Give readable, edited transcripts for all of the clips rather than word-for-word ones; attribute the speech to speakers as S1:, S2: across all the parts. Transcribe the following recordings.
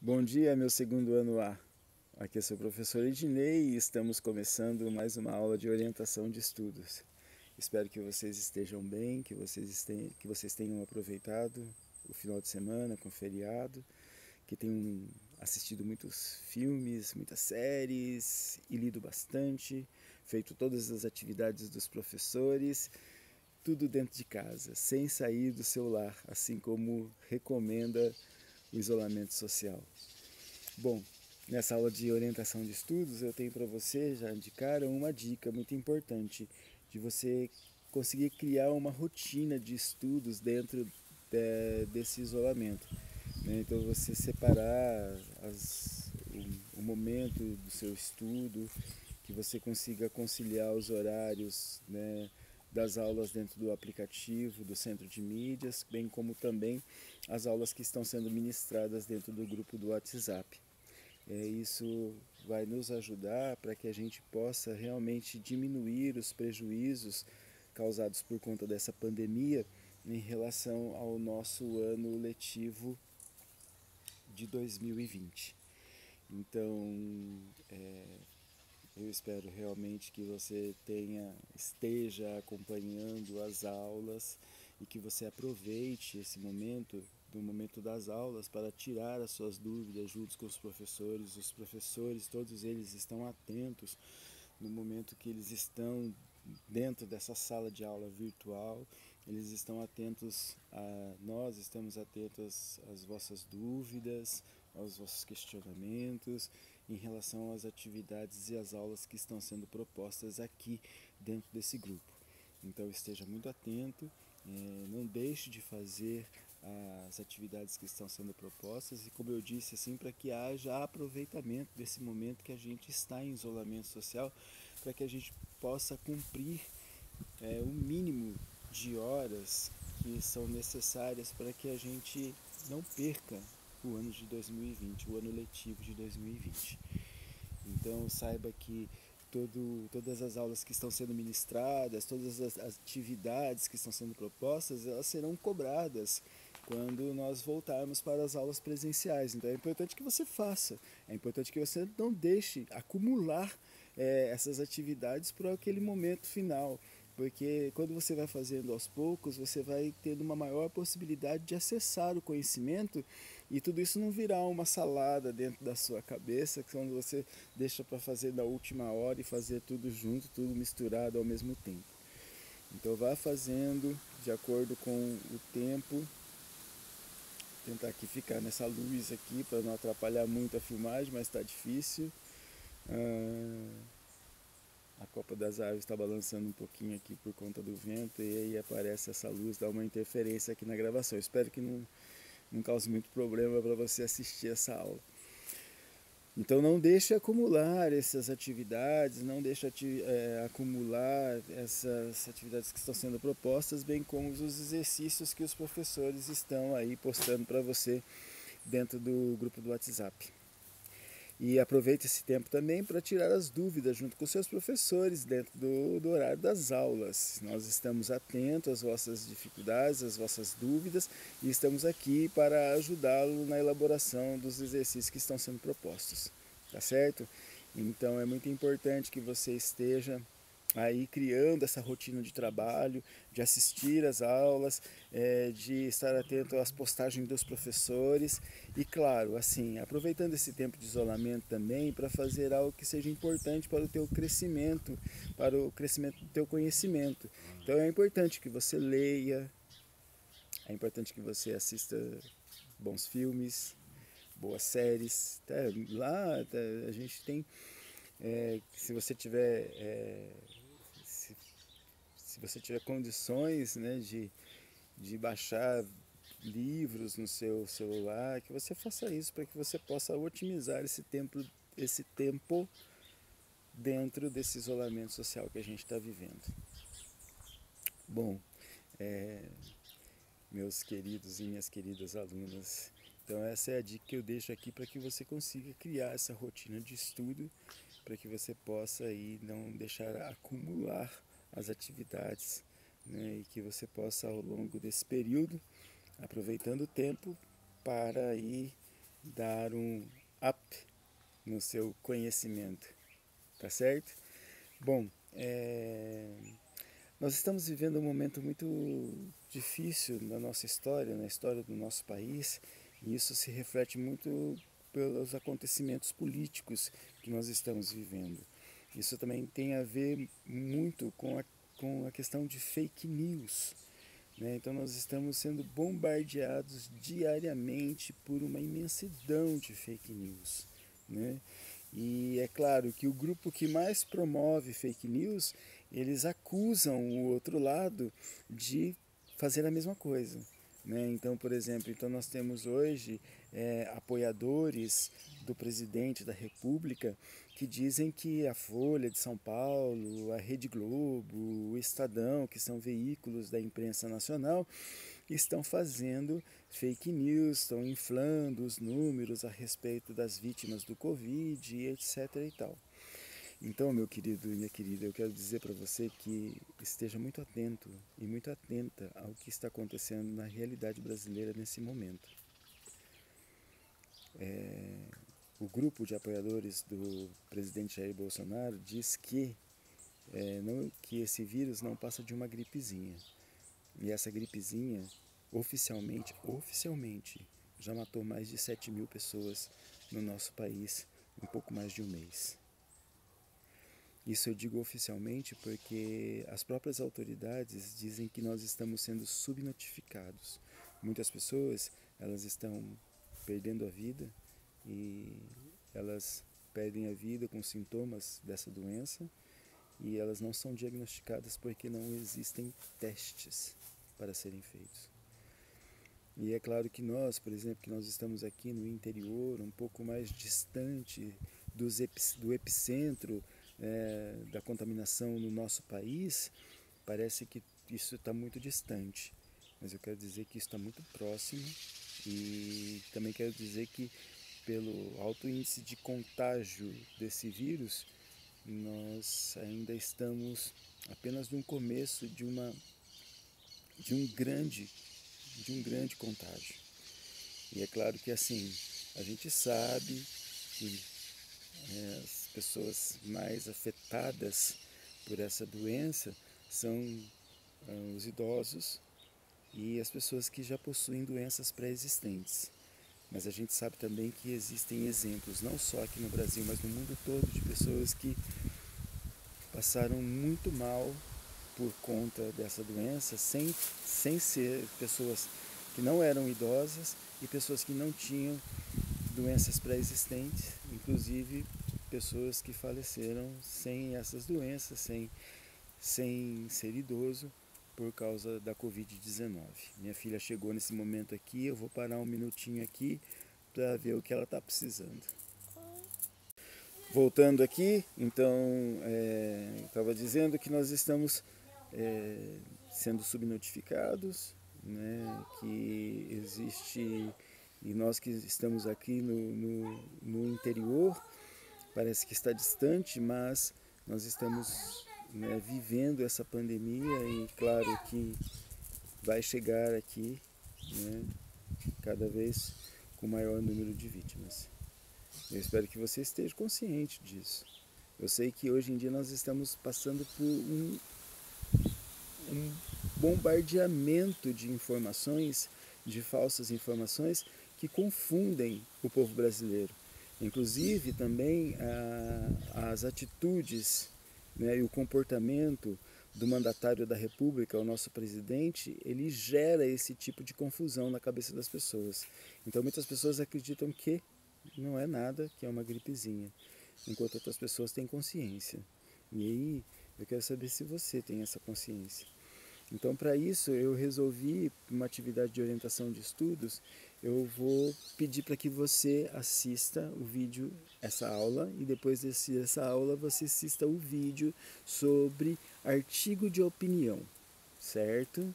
S1: Bom dia, meu segundo ano A. Aqui é seu professor Ednei e estamos começando mais uma aula de orientação de estudos. Espero que vocês estejam bem, que vocês tenham aproveitado o final de semana com o feriado, que tenham assistido muitos filmes, muitas séries e lido bastante, feito todas as atividades dos professores, tudo dentro de casa, sem sair do seu lar, assim como recomenda o isolamento social. Bom, nessa aula de orientação de estudos eu tenho para você já de cara uma dica muito importante de você conseguir criar uma rotina de estudos dentro desse isolamento. Né? Então você separar o momento do seu estudo, que você consiga conciliar os horários, né, das aulas dentro do aplicativo do Centro de Mídias, bem como também as aulas que estão sendo ministradas dentro do grupo do WhatsApp. Isso vai nos ajudar para que a gente possa realmente diminuir os prejuízos causados por conta dessa pandemia em relação ao nosso ano letivo de 2020. Então, eu espero realmente que você esteja acompanhando as aulas e que você aproveite esse momento, do momento das aulas, para tirar as suas dúvidas juntos com os professores. Os professores, todos eles estão atentos no momento que eles estão dentro dessa sala de aula virtual, eles estão atentos nós estamos atentos às vossas dúvidas, aos vossos questionamentos em relação às atividades e às aulas que estão sendo propostas aqui dentro desse grupo. Então esteja muito atento, não deixe de fazer as atividades que estão sendo propostas e, como eu disse, assim, para que haja aproveitamento desse momento que a gente está em isolamento social, para que a gente possa cumprir o mínimo de horas que são necessárias para que a gente não perca o ano de 2020, o ano letivo de 2020. Então saiba que todas as aulas que estão sendo ministradas, todas as atividades que estão sendo propostas, elas serão cobradas quando nós voltarmos para as aulas presenciais. Então é importante que você faça, é importante que você não deixe acumular essas atividades para aquele momento final, porque quando você vai fazendo aos poucos, você vai tendo uma maior possibilidade de acessar o conhecimento e tudo isso não virar uma salada dentro da sua cabeça, quando você deixa para fazer na última hora e fazer tudo junto, tudo misturado ao mesmo tempo. Então vá fazendo de acordo com o tempo. Tentar aqui ficar nessa luz aqui para não atrapalhar muito a filmagem, mas está difícil. A copa das árvores está balançando um pouquinho aqui por conta do vento e aí aparece essa luz, dá uma interferência aqui na gravação. Espero que não cause muito problema para você assistir essa aula. Então não deixe acumular essas atividades, não deixe acumular essas atividades que estão sendo propostas, bem como os exercícios que os professores estão aí postando para você dentro do grupo do WhatsApp. E aproveite esse tempo também para tirar as dúvidas junto com seus professores dentro do horário das aulas. Nós estamos atentos às vossas dificuldades, às vossas dúvidas e estamos aqui para ajudá-lo na elaboração dos exercícios que estão sendo propostos. Tá certo? Então é muito importante que você esteja aí criando essa rotina de trabalho, de assistir às aulas, de estar atento às postagens dos professores e, claro, assim, aproveitando esse tempo de isolamento também para fazer algo que seja importante para o teu crescimento, para o crescimento do teu conhecimento. Então é importante que você leia, é importante que você assista bons filmes, boas séries. Lá a gente tem, se você tiver se você tiver condições, né, de baixar livros no seu celular, que você faça isso para que você possa otimizar esse tempo dentro desse isolamento social que a gente está vivendo. Bom, meus queridos e minhas queridas alunas, então essa é a dica que eu deixo aqui para que você consiga criar essa rotina de estudo, para que você possa aí não deixar acumular as atividades, né, e que você possa ao longo desse período, aproveitando o tempo para aí dar um up no seu conhecimento, tá certo? Bom, nós estamos vivendo um momento muito difícil na nossa história, na história do nosso país, e isso se reflete muito pelos acontecimentos políticos que nós estamos vivendo. Isso também tem a ver muito com a questão de fake news, né? Então nós estamos sendo bombardeados diariamente por uma imensidão de fake news, né? E é claro que o grupo que mais promove fake news, eles acusam o outro lado de fazer a mesma coisa, né? Então, por exemplo, então nós temos hoje apoiadores do presidente da República que dizem que a Folha de São Paulo, a Rede Globo, o Estadão, que são veículos da imprensa nacional, estão fazendo fake news, estão inflando os números a respeito das vítimas do Covid, etc. e tal. Então, meu querido e minha querida, eu quero dizer para você que esteja muito atento e muito atenta ao que está acontecendo na realidade brasileira nesse momento. O grupo de apoiadores do presidente Jair Bolsonaro diz que, que esse vírus não passa de uma gripezinha. E essa gripezinha, oficialmente, já matou mais de 7.000 pessoas no nosso país em pouco mais de um mês. Isso eu digo oficialmente porque as próprias autoridades dizem que nós estamos sendo subnotificados. Muitas pessoas, elas estão perdendo a vida e elas perdem a vida com sintomas dessa doença e elas não são diagnosticadas porque não existem testes para serem feitos. E é claro que nós, por exemplo, que nós estamos aqui no interior, um pouco mais distante do epicentro da contaminação no nosso país, parece que isso está muito distante. Mas eu quero dizer que isso está muito próximo e também quero dizer que pelo alto índice de contágio desse vírus, nós ainda estamos apenas no começo de um grande contágio. E é claro que assim, a gente sabe que as pessoas mais afetadas por essa doença são os idosos e as pessoas que já possuem doenças pré-existentes. Mas a gente sabe também que existem exemplos, não só aqui no Brasil, mas no mundo todo, de pessoas que passaram muito mal por conta dessa doença, sem ser pessoas que não eram idosas e pessoas que não tinham doenças pré-existentes, inclusive pessoas que faleceram sem essas doenças, sem ser idoso, por causa da Covid-19. Minha filha chegou nesse momento aqui, eu vou parar um minutinho aqui para ver o que ela está precisando. Voltando aqui, então, estava dizendo que nós estamos sendo subnotificados, né, que existe, e nós que estamos aqui no interior, parece que está distante, mas nós estamos vivendo essa pandemia e claro que vai chegar aqui, né, cada vez com maior número de vítimas. Eu espero que você esteja consciente disso. Eu sei que hoje em dia nós estamos passando por um bombardeamento de informações, de falsas informações, que confundem o povo brasileiro. Inclusive também as atitudes, né, e o comportamento do mandatário da República, o nosso presidente, ele gera esse tipo de confusão na cabeça das pessoas. Então muitas pessoas acreditam que não é nada, que é uma gripezinha, enquanto outras pessoas têm consciência. E aí eu quero saber se você tem essa consciência. Então, para isso, eu resolvi, uma atividade de orientação de estudos, eu vou pedir para que você assista o vídeo, essa aula, e depois dessa aula você assista o vídeo sobre artigo de opinião, certo?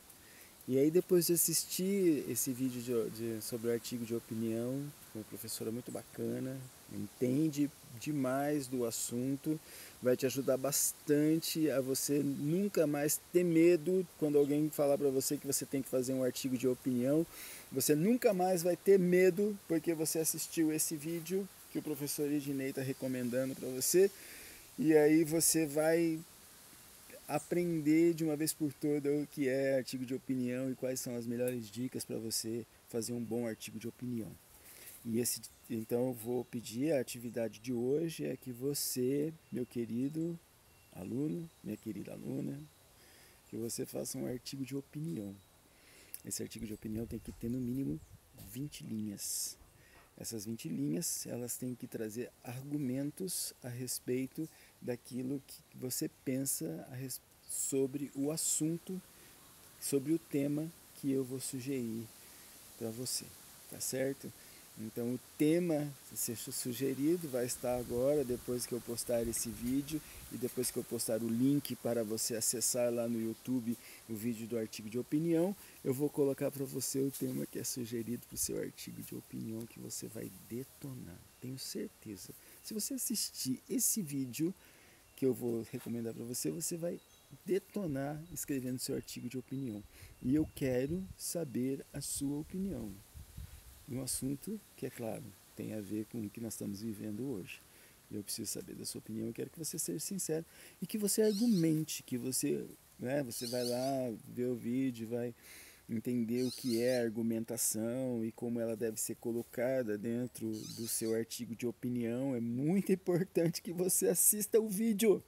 S1: E aí depois de assistir esse vídeo sobre o artigo de opinião, uma professora muito bacana, entende demais do assunto, vai te ajudar bastante a você nunca mais ter medo quando alguém falar para você que você tem que fazer um artigo de opinião. Você nunca mais vai ter medo porque você assistiu esse vídeo que o professor Ednei está recomendando para você, e aí você vai aprender de uma vez por todas o que é artigo de opinião e quais são as melhores dicas para você fazer um bom artigo de opinião. Então eu vou pedir, a atividade de hoje é que você, meu querido aluno, minha querida aluna, que você faça um artigo de opinião. Esse artigo de opinião tem que ter no mínimo 20 linhas. Essas 20 linhas, elas têm que trazer argumentos a respeito daquilo que você pensa sobre o assunto, sobre o tema que eu vou sugerir para você, tá certo? Então o tema a ser sugerido vai estar agora, depois que eu postar esse vídeo e depois que eu postar o link para você acessar lá no YouTube o vídeo do artigo de opinião, eu vou colocar para você o tema que é sugerido para o seu artigo de opinião, que você vai detonar, tenho certeza. Se você assistir esse vídeo que eu vou recomendar para você, você vai detonar escrevendo seu artigo de opinião. E eu quero saber a sua opinião um assunto que, é claro, tem a ver com o que nós estamos vivendo hoje. Eu preciso saber da sua opinião, eu quero que você seja sincero e que você argumente, que você vai lá ver o vídeo, vai entender o que é argumentação e como ela deve ser colocada dentro do seu artigo de opinião. É muito importante que você assista o vídeo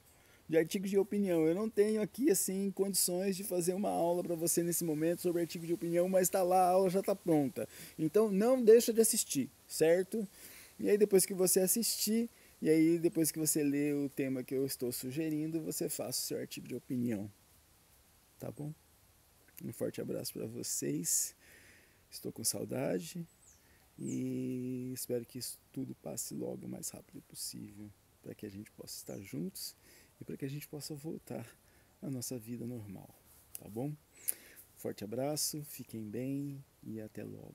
S1: de artigos de opinião. Eu não tenho aqui assim condições de fazer uma aula para você nesse momento sobre artigo de opinião, mas está lá, a aula já está pronta. Então não deixa de assistir, certo? E aí depois que você assistir, e aí depois que você ler o tema que eu estou sugerindo, você faça o seu artigo de opinião. Tá bom? Um forte abraço para vocês. Estou com saudade e espero que isso tudo passe logo o mais rápido possível, para que a gente possa estar juntos e para que a gente possa voltar à nossa vida normal, tá bom? Forte abraço, fiquem bem e até logo.